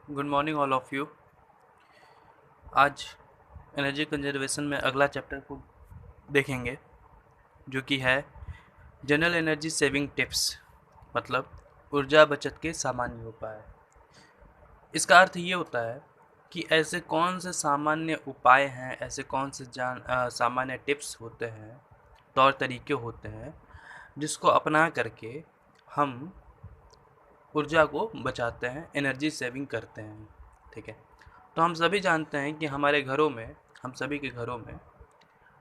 Good morning all of you. आज energy conservation में अगला चैप्टर को देखेंगे जो कि है जनरल एनर्जी सेविंग टिप्स, मतलब ऊर्जा बचत के सामान्य उपाय। इसका अर्थ ये होता है कि ऐसे कौन से सामान्य उपाय हैं, ऐसे कौन से सामान्य टिप्स होते हैं, तौर तरीके होते हैं जिसको अपना करके हम ऊर्जा को बचाते हैं, एनर्जी सेविंग करते हैं। ठीक है, तो हम सभी जानते हैं कि हमारे घरों में, हम सभी के घरों में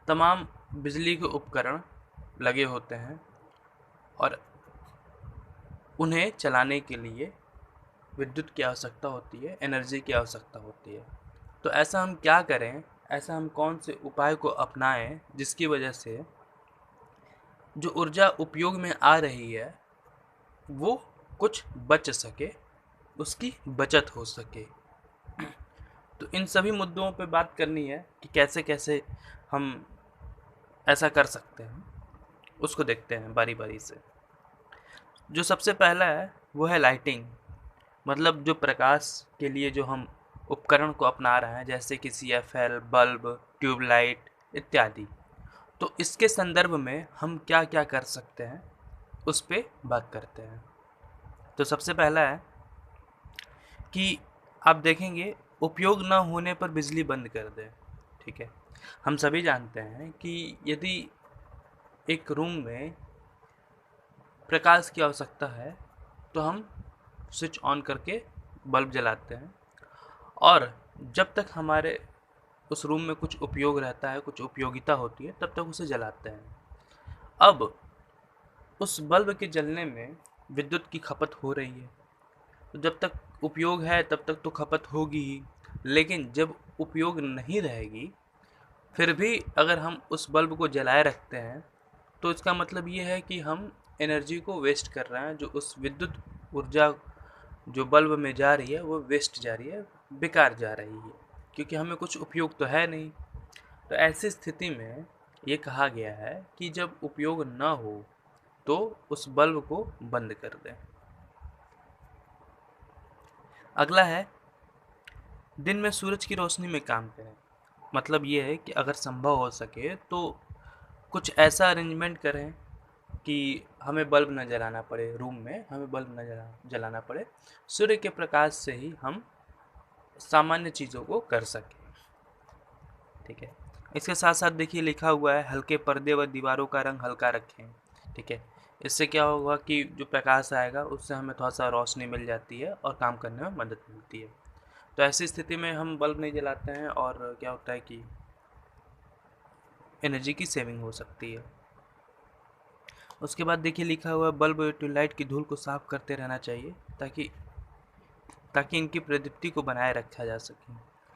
तमाम बिजली के उपकरण लगे होते हैं और उन्हें चलाने के लिए विद्युत की आवश्यकता होती है, एनर्जी की आवश्यकता होती है। तो ऐसा हम क्या करें, ऐसा हम कौन से उपाय को अपनाएं जिसकी वजह से जो ऊर्जा उपयोग में आ रही है वो कुछ बच सके, उसकी बचत हो सके। तो इन सभी मुद्दों पे बात करनी है कि कैसे कैसे हम ऐसा कर सकते हैं, उसको देखते हैं बारी बारी से। जो सबसे पहला है वो है लाइटिंग, मतलब जो प्रकाश के लिए जो हम उपकरण को अपना रहे हैं, जैसे कि CFL, बल्ब, ट्यूबलाइट इत्यादि। तो इसके संदर्भ में हम क्या क्या कर सकते हैं उस पर बात करते हैं। तो सबसे पहला है कि आप देखेंगे उपयोग न होने पर बिजली बंद कर दें। ठीक है, हम सभी जानते हैं कि यदि एक रूम में प्रकाश की आवश्यकता है तो हम स्विच ऑन करके बल्ब जलाते हैं, और जब तक हमारे उस रूम में कुछ उपयोग रहता है, कुछ उपयोगिता होती है, तब तक उसे जलाते हैं। अब उस बल्ब के जलने में विद्युत की खपत हो रही है, तो जब तक उपयोग है तब तक तो खपत होगी ही, लेकिन जब उपयोग नहीं रहेगी फिर भी अगर हम उस बल्ब को जलाए रखते हैं तो इसका मतलब ये है कि हम एनर्जी को वेस्ट कर रहे हैं। जो उस विद्युत ऊर्जा जो बल्ब में जा रही है वो वेस्ट जा रही है, बेकार जा रही है, क्योंकि हमें कुछ उपयोग तो है नहीं। तो ऐसी स्थिति में ये कहा गया है कि जब उपयोग न हो तो उस बल्ब को बंद कर दें। अगला है दिन में सूरज की रोशनी में काम करें। मतलब ये है कि अगर संभव हो सके तो कुछ ऐसा अरेंजमेंट करें कि हमें बल्ब न जलाना पड़े, रूम में हमें बल्ब न जलाना पड़े, सूर्य के प्रकाश से ही हम सामान्य चीज़ों को कर सकें। ठीक है, इसके साथ साथ देखिए लिखा हुआ है हल्के पर्दे व दीवारों का रंग हल्का रखें। ठीक है, इससे क्या होगा कि जो प्रकाश आएगा उससे हमें थोड़ा सा रोशनी मिल जाती है और काम करने में मदद मिलती है। तो ऐसी स्थिति में हम बल्ब नहीं जलाते हैं और क्या होता है कि एनर्जी की सेविंग हो सकती है। उसके बाद देखिए लिखा हुआ है बल्ब और ट्यूबलाइट की धूल को साफ करते रहना चाहिए ताकि ताकि इनकी प्रदीप्ति को बनाए रखा जा सके।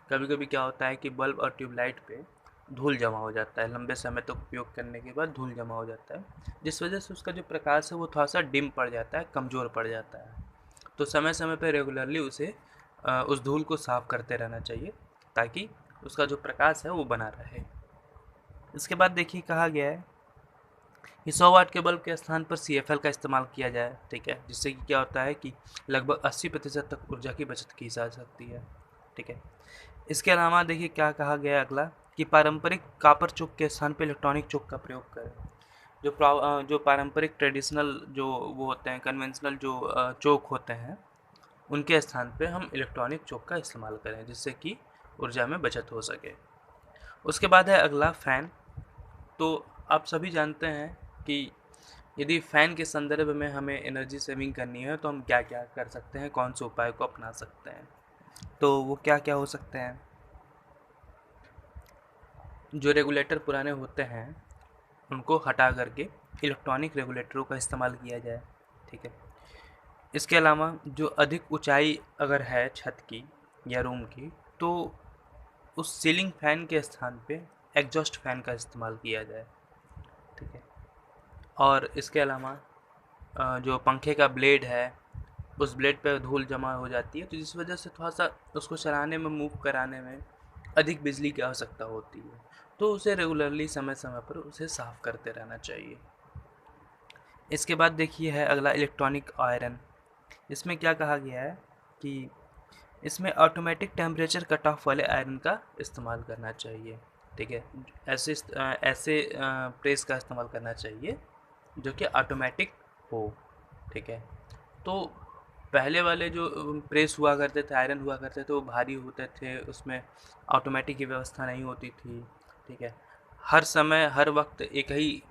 कभी कभी क्या होता है कि बल्ब और ट्यूबलाइट पे धूल जमा हो जाता है, लंबे समय तक उपयोग करने के बाद धूल जमा हो जाता है, जिस वजह से उसका जो प्रकाश है वो थोड़ा सा डिम पड़ जाता है, कमज़ोर पड़ जाता है। तो समय समय पर रेगुलरली उसे उस धूल को साफ करते रहना चाहिए ताकि उसका जो प्रकाश है वो बना रहे। इसके बाद देखिए कहा गया है कि 100 वाट के बल्ब के स्थान पर CFL का इस्तेमाल किया जाए। ठीक है, जिससे कि क्या होता है कि लगभग 80% तक ऊर्जा की बचत की जा सकती है। ठीक है, इसके अलावा देखिए क्या कहा गया है अगला कि पारंपरिक कापर चौक के स्थान पर इलेक्ट्रॉनिक चौक का प्रयोग करें। जो पारंपरिक ट्रेडिशनल जो वो होते हैं, कन्वेंशनल जो चौक होते हैं, उनके स्थान पे हम इलेक्ट्रॉनिक चौक का इस्तेमाल करें जिससे कि ऊर्जा में बचत हो सके। उसके बाद है अगला फ़ैन। तो आप सभी जानते हैं कि यदि फ़ैन के संदर्भ में हमें एनर्जी सेविंग करनी है तो हम क्या क्या कर सकते हैं, कौन से उपाय को अपना सकते हैं। तो वो क्या क्या हो सकते हैं। जो रेगुलेटर पुराने होते हैं उनको हटा करके इलेक्ट्रॉनिक रेगुलेटरों का इस्तेमाल किया जाए। ठीक है, इसके अलावा जो अधिक ऊंचाई अगर है छत की या रूम की, तो उस सीलिंग फ़ैन के स्थान पे एग्जॉस्ट फ़ैन का इस्तेमाल किया जाए। ठीक है, और इसके अलावा जो पंखे का ब्लेड है उस ब्लेड पे धूल जमा हो जाती है, तो जिस वजह से थोड़ा सा उसको चलाने में, मूव कराने में अधिक बिजली की आवश्यकता होती है, तो उसे रेगुलरली समय समय पर उसे साफ़ करते रहना चाहिए। इसके बाद देखिए है अगला इलेक्ट्रॉनिक आयरन। इसमें क्या कहा गया है कि इसमें ऑटोमेटिक टेम्परेचर कट ऑफ वाले आयरन का इस्तेमाल करना चाहिए। ठीक है, ऐसे प्रेस का इस्तेमाल करना चाहिए जो कि ऑटोमेटिक हो। ठीक है, तो पहले वाले जो प्रेस हुआ करते थे, आयरन हुआ करते थे, वो भारी होते थे, उसमें ऑटोमेटिक की व्यवस्था नहीं होती थी। ठीक है, हर समय हर वक्त एक ही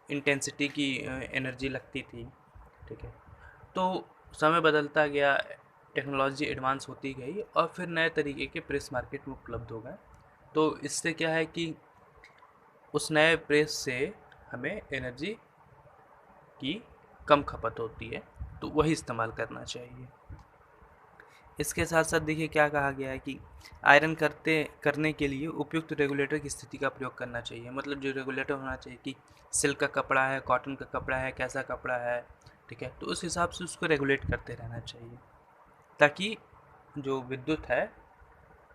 इंटेंसिटी की एनर्जी लगती थी। ठीक है, तो समय बदलता गया, टेक्नोलॉजी एडवांस होती गई और फिर नए तरीके के प्रेस मार्केट में उपलब्ध हो गए। तो इससे क्या है कि उस नए प्रेस से हमें एनर्जी की कम खपत होती है, तो वही इस्तेमाल करना चाहिए। इसके साथ साथ देखिए क्या कहा गया है कि आयरन करने के लिए उपयुक्त रेगुलेटर की स्थिति का प्रयोग करना चाहिए। मतलब जो रेगुलेटर होना चाहिए कि सिल्क का कपड़ा है, कॉटन का कपड़ा है, कैसा कपड़ा है। ठीक है, तो उस हिसाब से उसको रेगुलेट करते रहना चाहिए ताकि जो विद्युत है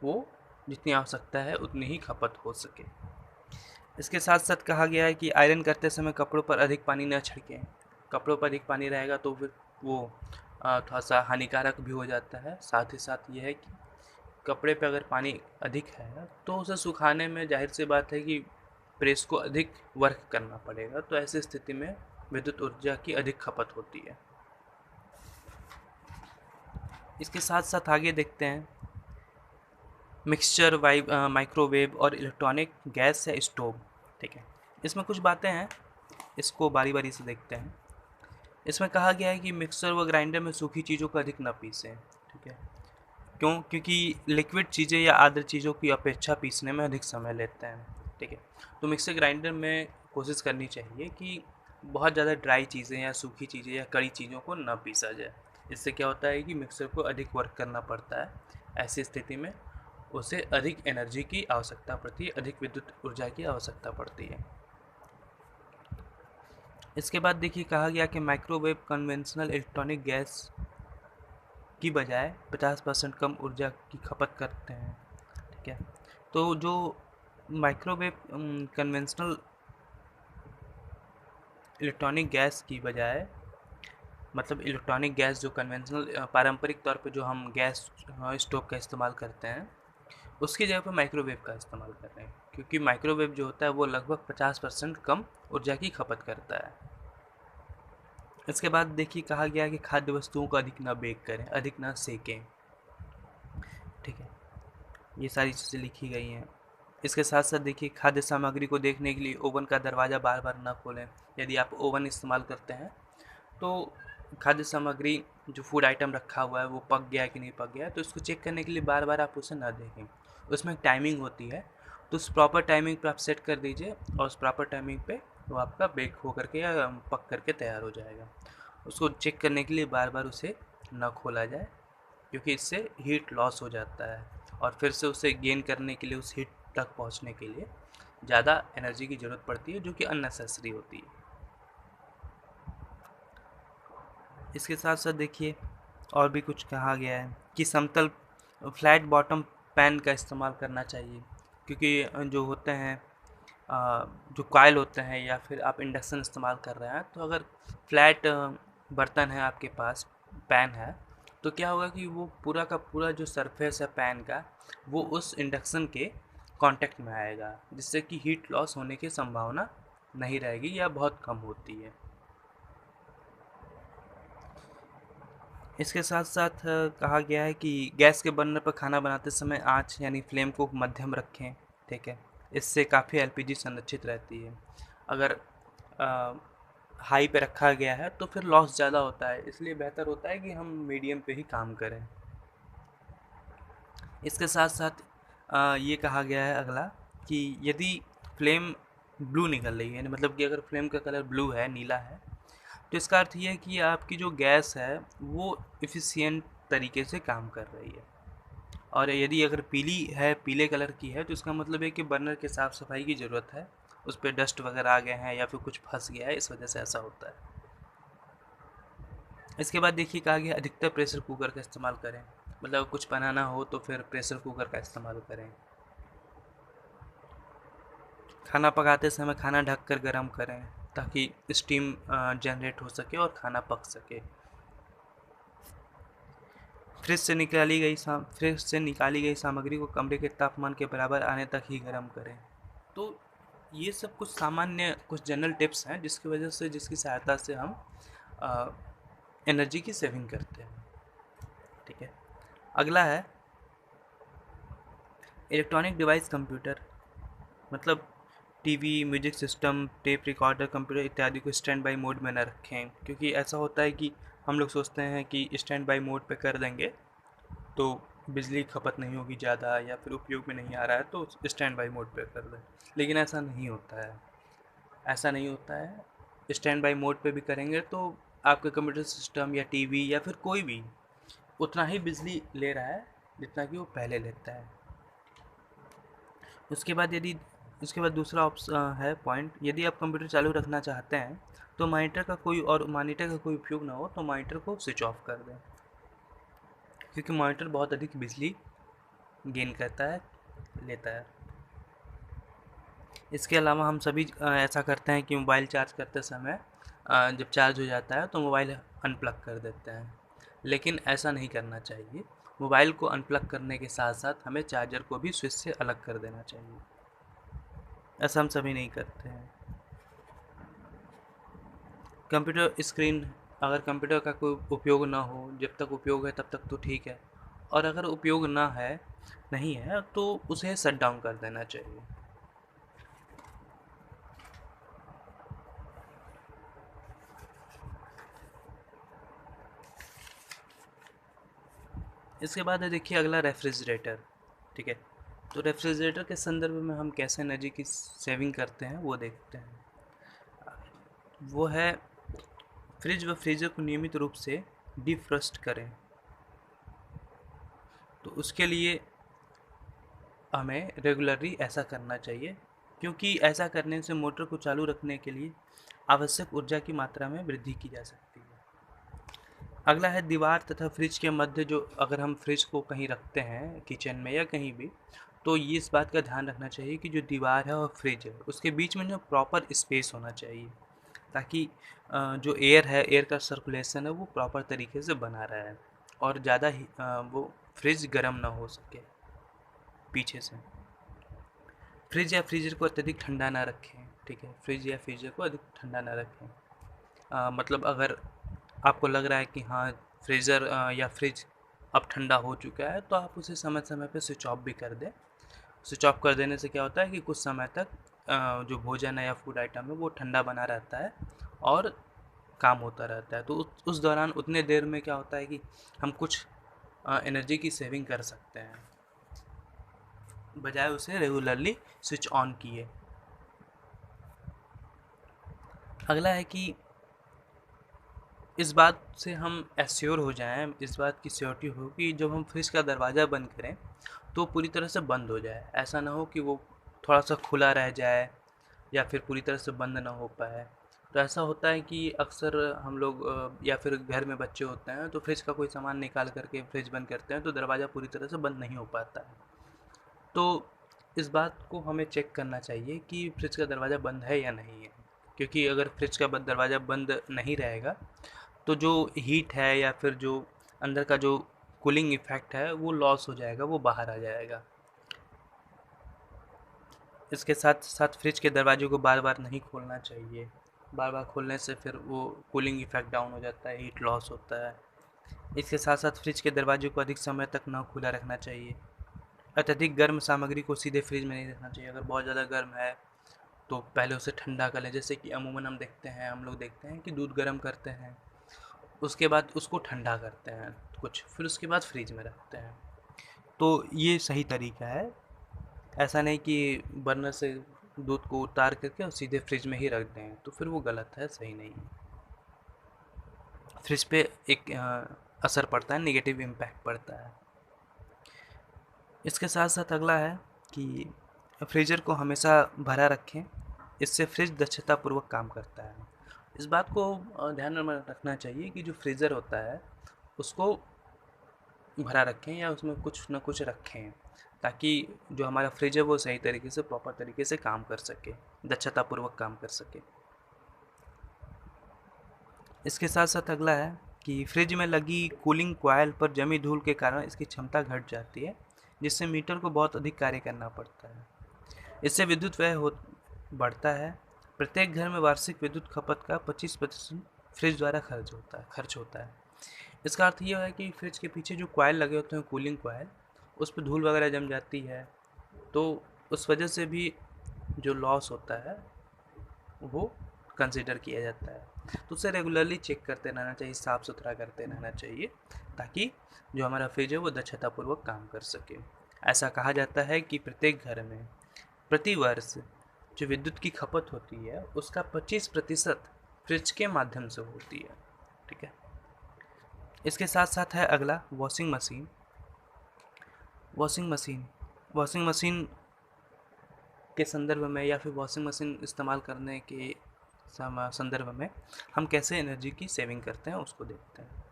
वो जितनी आवश्यकता है उतनी ही खपत हो सके। इसके साथ साथ कहा गया है कि आयरन करते समय कपड़ों पर अधिक पानी न छिड़कें। कपड़ों पर अधिक पानी रहेगा तो फिर वो थोड़ा सा हानिकारक भी हो जाता है। साथ ही साथ ये है कि कपड़े पे अगर पानी अधिक है तो उसे सुखाने में जाहिर सी बात है कि प्रेस को अधिक वर्क करना पड़ेगा, तो ऐसी स्थिति में विद्युत ऊर्जा की अधिक खपत होती है। इसके साथ साथ आगे देखते हैं मिक्सचर, माइक्रोवेव और इलेक्ट्रॉनिक गैस या स्टोव। ठीक है, इसमें कुछ बातें हैं, इसको बारी बारी से देखते हैं। इसमें कहा गया है कि मिक्सर व ग्राइंडर में सूखी चीज़ों को अधिक न पीसें। ठीक है, क्यों? क्योंकि लिक्विड चीज़ें या आर्द्र चीज़ों की अपेक्षा पीसने में अधिक समय लेते हैं। ठीक है, तो मिक्सर ग्राइंडर में कोशिश करनी चाहिए कि बहुत ज़्यादा ड्राई चीज़ें या सूखी चीज़ें या कड़ी चीज़ों को न पीसा जाए। इससे क्या होता है कि मिक्सर को अधिक वर्क करना पड़ता है। ऐसी स्थिति में उसे अधिक एनर्जी की आवश्यकता पड़ती है, अधिक विद्युत ऊर्जा की आवश्यकता पड़ती है। इसके बाद देखिए कहा गया कि माइक्रोवेव कन्वेंशनल इलेक्ट्रॉनिक गैस की बजाय 50% कम ऊर्जा की खपत करते हैं। ठीक है, तो जो माइक्रोवेव कन्वेंशनल इलेक्ट्रॉनिक गैस की बजाय, मतलब इलेक्ट्रॉनिक गैस जो कन्वेंशनल पारंपरिक तौर पे जो हम गैस स्टोव का इस्तेमाल करते हैं, उसकी जगह पर माइक्रोवेव का इस्तेमाल कर रहे हैं, क्योंकि माइक्रोवेव जो होता है वो लगभग 50% कम ऊर्जा की खपत करता है। इसके बाद देखिए कहा गया कि खाद्य वस्तुओं को अधिक ना बेक करें, अधिक ना सेकें। ठीक है, ये सारी चीज़ें लिखी गई हैं। इसके साथ साथ देखिए खाद्य सामग्री को देखने के लिए ओवन का दरवाज़ा बार बार ना खोलें। यदि आप ओवन इस्तेमाल करते हैं तो खाद्य सामग्री जो फूड आइटम रखा हुआ है वो पक गया है कि नहीं पक गया है, तो इसको चेक करने के लिए बार बार आप उसे ना देखें। उसमें एक टाइमिंग होती है, तो उस प्रॉपर टाइमिंग पे आप सेट कर दीजिए और उस प्रॉपर टाइमिंग पे वो आपका बेक हो करके या पक करके तैयार हो जाएगा। उसको चेक करने के लिए बार बार उसे ना खोला जाए, क्योंकि इससे हीट लॉस हो जाता है और फिर से उसे गेन करने के लिए, उस हीट तक पहुंचने के लिए ज़्यादा एनर्जी की ज़रूरत पड़ती है जो कि अननेसेसरी होती है। इसके साथ साथ देखिए और भी कुछ कहा गया है कि समतल फ्लैट बॉटम पैन का इस्तेमाल करना चाहिए, क्योंकि जो होते हैं जो कॉइल होते हैं या फिर आप इंडक्शन इस्तेमाल कर रहे हैं, तो अगर फ्लैट बर्तन है आपके पास, पैन है, तो क्या होगा कि वो पूरा का पूरा जो सरफेस है पैन का वो उस इंडक्शन के कांटेक्ट में आएगा, जिससे कि हीट लॉस होने की संभावना नहीं रहेगी या बहुत कम होती है। इसके साथ साथ कहा गया है कि गैस के बर्नर पर खाना बनाते समय आंच यानी फ्लेम को मध्यम रखें। ठीक है, इससे काफ़ी एलपीजी संरक्षित रहती है। अगर हाई पे रखा गया है तो फिर लॉस ज़्यादा होता है, इसलिए बेहतर होता है कि हम मीडियम पे ही काम करें। इसके साथ साथ ये कहा गया है अगला कि यदि फ्लेम ब्लू निकल रही है, यानी मतलब कि अगर फ्लेम का कलर ब्लू है, नीला है, तो इसका अर्थ ये है कि आपकी जो गैस है वो एफिशिएंट तरीके से काम कर रही है। और यदि अगर पीली है, पीले कलर की है, तो इसका मतलब है कि बर्नर के साफ़ सफाई की ज़रूरत है, उस पर डस्ट वगैरह आ गए हैं या फिर कुछ फंस गया है, इस वजह से ऐसा होता है। इसके बाद देखिए कहा गया अधिकतर प्रेशर कुकर का इस्तेमाल करें। मतलब कुछ बनाना हो तो फिर प्रेशर कुकर का इस्तेमाल करें। खाना पकाते समय खाना ढक कर गर्म करें ताकि स्टीम जनरेट हो सके और खाना पक सके। फ्रिज से निकाली गई सामग्री को कमरे के तापमान के बराबर आने तक ही गर्म करें। तो ये सब कुछ सामान्य कुछ जनरल टिप्स हैं जिसकी सहायता से हम एनर्जी की सेविंग करते हैं। ठीक है, अगला है इलेक्ट्रॉनिक डिवाइस कंप्यूटर, मतलब TV, music system, tape recorder, computer इत्यादि को स्टैंड बाई मोड में न रखें, क्योंकि ऐसा होता है कि हम लोग सोचते हैं कि स्टैंड बाई मोड पे कर देंगे तो बिजली खपत नहीं होगी ज़्यादा, या फिर उपयोग में नहीं आ रहा है तो स्टैंड बाई मोड पे कर दें, लेकिन ऐसा नहीं होता है। ऐसा नहीं होता है। स्टैंड बाई मोड पे भी करेंगे तो आपका कंप्यूटर सिस्टम या टीवी या फिर कोई भी उतना ही बिजली ले रहा है जितना कि वो पहले लेता है। उसके बाद दूसरा है पॉइंट, यदि आप कंप्यूटर चालू रखना चाहते हैं तो मॉनिटर का कोई उपयोग ना हो तो मॉनिटर को स्विच ऑफ कर दें, क्योंकि मॉनिटर बहुत अधिक बिजली गेन करता है, लेता है। इसके अलावा हम सभी ऐसा करते हैं कि मोबाइल चार्ज करते समय जब चार्ज हो जाता है तो मोबाइल अनप्लग कर देते हैं, लेकिन ऐसा नहीं करना चाहिए। मोबाइल को अनप्लग करने के साथ साथ हमें चार्जर को भी स्विच से अलग कर देना चाहिए। ऐसा हम सभी नहीं करते हैं। कंप्यूटर स्क्रीन, अगर कंप्यूटर का कोई उपयोग ना हो, जब तक उपयोग है तब तक तो ठीक है, और अगर उपयोग नहीं है तो उसे शट डाउन कर देना चाहिए। इसके बाद है देखिए अगला रेफ्रिजरेटर। ठीक है, तो रेफ्रिजरेटर के संदर्भ में हम कैसे एनर्जी की सेविंग करते हैं वो देखते हैं। वो है फ्रिज व फ्रीजर को नियमित रूप से डिफ्रॉस्ट करें। तो उसके लिए हमें रेगुलरली ऐसा करना चाहिए, क्योंकि ऐसा करने से मोटर को चालू रखने के लिए आवश्यक ऊर्जा की मात्रा में वृद्धि की जा सकती है। अगला है दीवार तथा फ्रिज के मध्य, जो अगर हम फ्रिज को कहीं रखते हैं किचन में या कहीं भी, तो ये इस बात का ध्यान रखना चाहिए कि जो दीवार है और फ्रिज है उसके बीच में जो प्रॉपर स्पेस होना चाहिए, ताकि जो एयर है, एयर का सर्कुलेशन है वो प्रॉपर तरीके से बना रहा है और ज़्यादा ही वो फ्रिज गर्म ना हो सके पीछे से। फ्रिज या फ्रीजर को अत्यधिक ठंडा ना रखें। ठीक है, फ्रिज या फ्रीजर को अधिक ठंडा ना रखें। मतलब अगर आपको लग रहा है कि हाँ फ्रीज़र या फ्रिज अब ठंडा हो चुका है तो आप उसे समय समय पे स्विच ऑफ भी कर दें। स्विच ऑफ कर देने से क्या होता है कि कुछ समय तक जो भोजन है या फूड आइटम है वो ठंडा बना रहता है और काम होता रहता है। तो उस दौरान उतने देर में क्या होता है कि हम कुछ एनर्जी की सेविंग कर सकते हैं, बजाय उसे रेगुलरली स्विच ऑन किए। अगला है कि इस बात से हम एश्योर हो जाएं, इस बात की श्योरिटी हो कि जब हम फ्रिज का दरवाज़ा बंद करें तो पूरी तरह से बंद हो जाए। ऐसा ना हो कि वो थोड़ा सा खुला रह जाए या फिर पूरी तरह से बंद ना हो पाए। तो ऐसा होता है कि अक्सर हम लोग या फिर घर में बच्चे होते हैं तो फ्रिज का कोई सामान निकाल करके फ्रिज बंद करते हैं तो दरवाज़ा पूरी तरह से बंद नहीं हो पाता है। तो इस बात को हमें चेक करना चाहिए कि फ्रिज का दरवाज़ा बंद है या नहीं है, क्योंकि अगर फ्रिज का दरवाज़ा बंद नहीं रहेगा तो जो हीट है या फिर जो अंदर का जो कूलिंग इफेक्ट है वो लॉस हो जाएगा, वो बाहर आ जाएगा। इसके साथ साथ फ्रिज के दरवाजे को बार बार नहीं खोलना चाहिए। बार बार खोलने से फिर वो कूलिंग इफेक्ट डाउन हो जाता है, हीट लॉस होता है। इसके साथ साथ फ्रिज के दरवाजे को अधिक समय तक न खुला रखना चाहिए। अत्यधिक गर्म सामग्री को सीधे फ्रिज में नहीं रखना चाहिए। अगर बहुत ज़्यादा गर्म है तो पहले उसे ठंडा कर लें, जैसे कि अमूमन हम लोग देखते हैं कि दूध गर्म करते हैं, उसके बाद उसको ठंडा करते हैं कुछ, फिर उसके बाद फ्रिज में रखते हैं। तो ये सही तरीका है। ऐसा नहीं कि बर्नर से दूध को उतार करके और सीधे फ्रिज में ही रख दें, तो फिर वो गलत है, सही नहीं है। फ्रिज पे एक असर पड़ता है, नेगेटिव इम्पैक्ट पड़ता है। इसके साथ साथ अगला है कि फ्रीज़र को हमेशा भरा रखें, इससे फ्रिज दक्षतापूर्वक काम करता है। इस बात को ध्यान में रखना चाहिए कि जो फ्रीज़र होता है उसको भरा रखें या उसमें कुछ न कुछ रखें, ताकि जो हमारा फ्रिज है वो सही तरीके से, प्रॉपर तरीके से काम कर सके, दक्षतापूर्वक काम कर सके। इसके साथ साथ अगला है कि फ्रिज में लगी कूलिंग कॉइल पर जमी धूल के कारण इसकी क्षमता घट जाती है, जिससे मीटर को बहुत अधिक कार्य करना पड़ता है। इससे विद्युत व्यय बढ़ता है। प्रत्येक घर में वार्षिक विद्युत खपत का 25% फ्रिज द्वारा खर्च होता है। इसका अर्थ यह है कि फ्रिज के पीछे जो कॉइल लगे होते हैं, कूलिंग कॉइल, उस पर धूल वगैरह जम जाती है, तो उस वजह से भी जो लॉस होता है वो कंसिडर किया जाता है। तो उसे रेगुलरली चेक करते रहना चाहिए, साफ़ सुथरा करते रहना चाहिए, ताकि जो हमारा फ्रिज है वो दक्षतापूर्वक काम कर सके। ऐसा कहा जाता है कि प्रत्येक घर में प्रति वर्ष जो विद्युत की खपत होती है उसका 25% फ्रिज के माध्यम से होती है। ठीक है। इसके साथ साथ है अगला वॉशिंग मशीन। वॉशिंग मशीन के संदर्भ में या फिर वॉशिंग मशीन इस्तेमाल करने के संदर्भ में हम कैसे एनर्जी की सेविंग करते हैं उसको देखते हैं।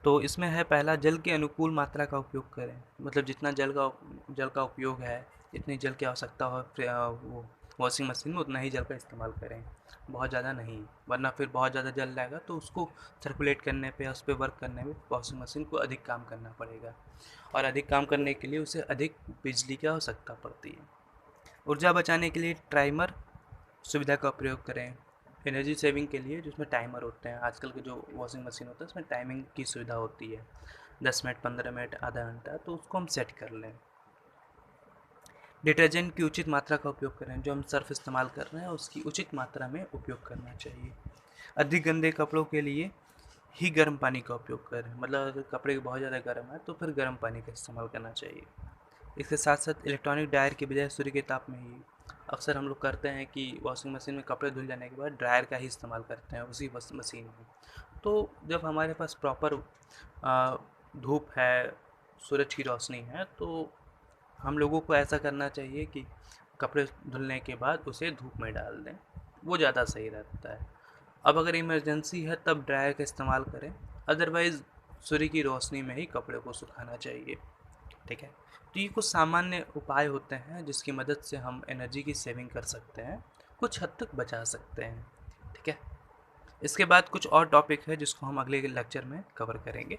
तो इसमें है पहला, जल के अनुकूल मात्रा का उपयोग करें। मतलब जितना जल का उपयोग है, जितनी जल की आवश्यकता हो वो वॉशिंग मशीन में उतना ही जल का इस्तेमाल करें, बहुत ज़्यादा नहीं, वरना फिर बहुत ज़्यादा जल लगेगा तो उसको सर्कुलेट करने पे, उस पर वर्क करने में वॉशिंग मशीन को अधिक काम करना पड़ेगा, और अधिक काम करने के लिए उसे अधिक बिजली की आवश्यकता पड़ती है। ऊर्जा बचाने के लिए टाइमर सुविधा का प्रयोग करें। एनर्जी सेविंग के लिए जिसमें टाइमर होते हैं, आजकल के जो वॉशिंग मशीन होता है उसमें टाइमिंग की सुविधा होती है, 10 मिनट, 15 मिनट, आधा घंटा, तो उसको हम सेट कर लें। डिटर्जेंट की उचित मात्रा का उपयोग करें। जो हम सर्फ इस्तेमाल कर रहे हैं उसकी उचित मात्रा में उपयोग करना चाहिए। अधिक गंदे कपड़ों के लिए ही गर्म पानी का उपयोग करें। मतलब अगर कपड़े बहुत ज़्यादा गर्म है तो फिर गर्म पानी का इस्तेमाल करना चाहिए। इसके साथ साथ इलेक्ट्रॉनिक ड्रायर की बजाय सूर्य के ताप में ही, अक्सर हम लोग करते हैं कि वॉशिंग मशीन में कपड़े धुल जाने के बाद ड्रायर का ही इस्तेमाल करते हैं उसी मशीन में। तो जब हमारे पास प्रॉपर धूप है, सूरज की रोशनी है, तो हम लोगों को ऐसा करना चाहिए कि कपड़े धुलने के बाद उसे धूप में डाल दें, वो ज़्यादा सही रहता है। अब अगर इमरजेंसी है तब ड्रायर का इस्तेमाल करें, अदरवाइज़ सूर्य की रोशनी में ही कपड़े को सुखाना चाहिए। ठीक है। तो ये कुछ सामान्य उपाय होते हैं जिसकी मदद से हम एनर्जी की सेविंग कर सकते हैं, कुछ हद तक बचा सकते हैं। ठीक है। इसके बाद कुछ और टॉपिक है जिसको हम अगले लेक्चर में कवर करेंगे।